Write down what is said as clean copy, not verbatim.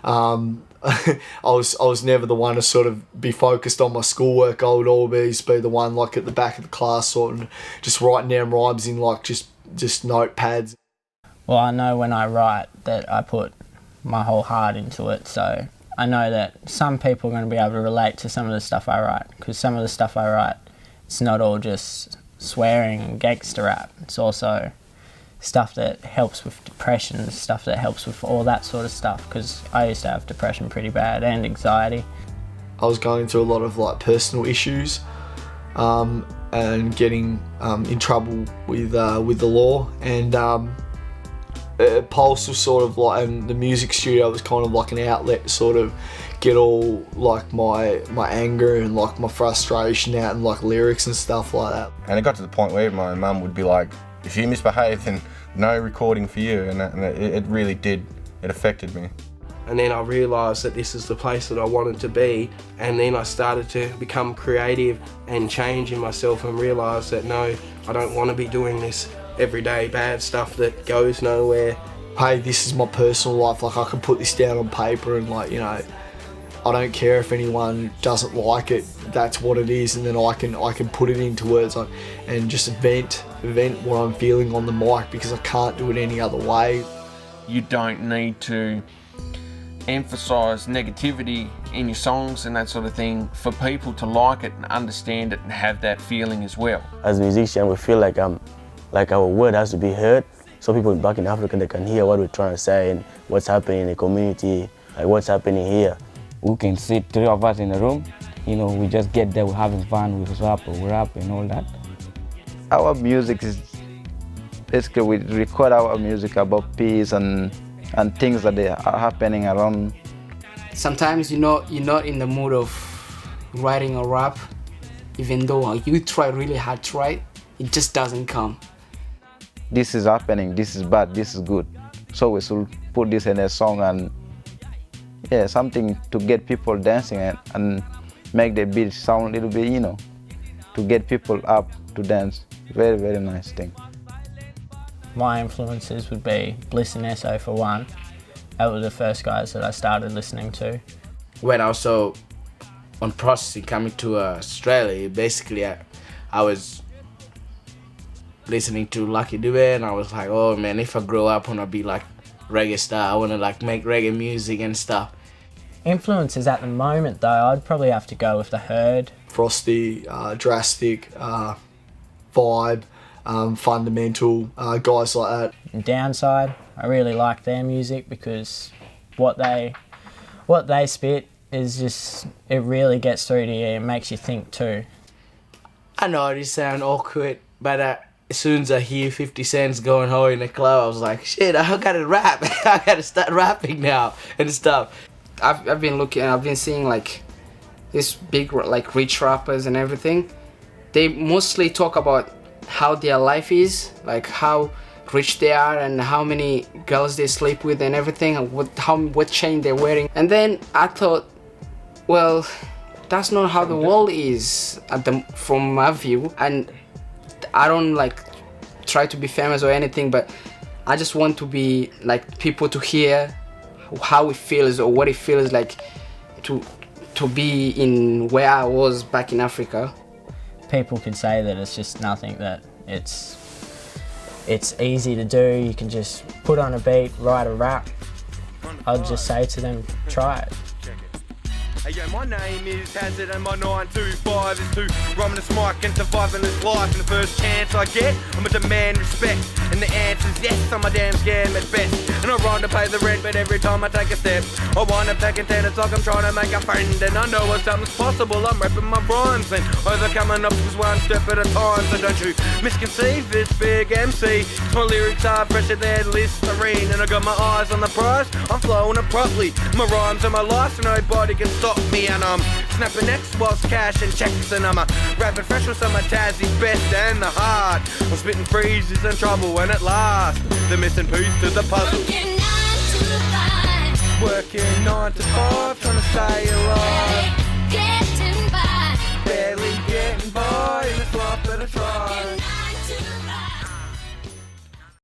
I was never the one to sort of be focused on my schoolwork. I would always be the one like at the back of the class, sort of just writing down rhymes in like just notepads. Well, I know when I write that I put my whole heart into it, so I know that some people are going to be able to relate to some of the stuff I write, because some of the stuff I write, it's not all just swearing and gangster rap. It's also stuff that helps with depression, stuff that helps with all that sort of stuff, because I used to have depression pretty bad and anxiety. I was going through a lot of like personal issues and getting in trouble with the law, and Pulse was sort of like, and the music studio was kind of like an outlet to sort of get all like my anger and like my frustration out in like lyrics and stuff like that. And it got to the point where my mum would be like, if you misbehave, then no recording for you, and it really did. It affected me. And then I realised that this is the place that I wanted to be, and then I started to become creative and change in myself and realise that no, I don't want to be doing this everyday bad stuff that goes nowhere. Hey, this is my personal life, like I can put this down on paper and like, you know, I don't care if anyone doesn't like it, that's what it is, and then I can put it into words and just vent what I'm feeling on the mic, because I can't do it any other way. You don't need to emphasise negativity in your songs and that sort of thing for people to like it and understand it and have that feeling as well. As musicians, we feel like our word has to be heard, so people back in Africa, they can hear what we're trying to say and what's happening in the community, like what's happening here. We can sit three of us in a room, you know, we just get there, we're having fun, we rap and all that. Our music is basically, we record our music about peace and things that are happening around. Sometimes you're not in the mood of writing a rap, even though you try really hard to write, it just doesn't come. This is happening, this is bad, this is good. So we should put this in a song, and yeah, something to get people dancing and make the beat sound a little bit, you know, to get people up to dance. Very, very nice thing. My influences would be Bliss and SO for one. That were the first guys that I started listening to. When I was on processing coming to Australia, basically I was listening to Lucky Dube, and I was like, oh man, if I grow up I want to be like reggae star, I want to like make reggae music and stuff. Influences at the moment though, I'd probably have to go with The Herd. Frosty, Drastic, Vibe, Fundamental, guys like that. And Downside, I really like their music because what they spit is just, it really gets through to you, it makes you think too. I know this sounds awkward, but as soon as I hear 50 Cent's going hard in the club, I was like, shit, I gotta rap. I gotta start rapping now and stuff. I've been looking, I've been seeing like these big like rich rappers and everything. They mostly talk about how their life is, like how rich they are and how many girls they sleep with and everything, and what chain they're wearing. And then I thought, well, that's not how the world is from my view. And I don't like try to be famous or anything, but I just want to be like people to hear how it feels or what it feels like to be in where I was back in Africa. People could say that it's just nothing, that it's easy to do, you can just put on a beat, write a rap. I'd just say to them, try it. Hey yo, my name is Hazard and my 925 is to run this mic and surviving this life. And the first chance I get, I'ma demand respect. And the answer's yes, I'm a damn scam at best. And I run to pay the rent, but every time I take a step, I wind up taking 10, it's like I'm trying to make a friend. And I know something's possible, I'm rapping my rhymes and overcoming obstacles one step at a time. So don't you misconceive this big MC. My lyrics are fresher than Listerine. And I got my eyes on the prize, I'm flowing it properly. My rhymes are my life, so nobody can stop me. And I'm snapping X whilst cash and checks, and I'm a rapping fresh with some of Tassie's best and the hard. I'm spitting freezes and trouble when it lasts. The missing piece to the puzzle. Working 9 to 5, trying to stay alive.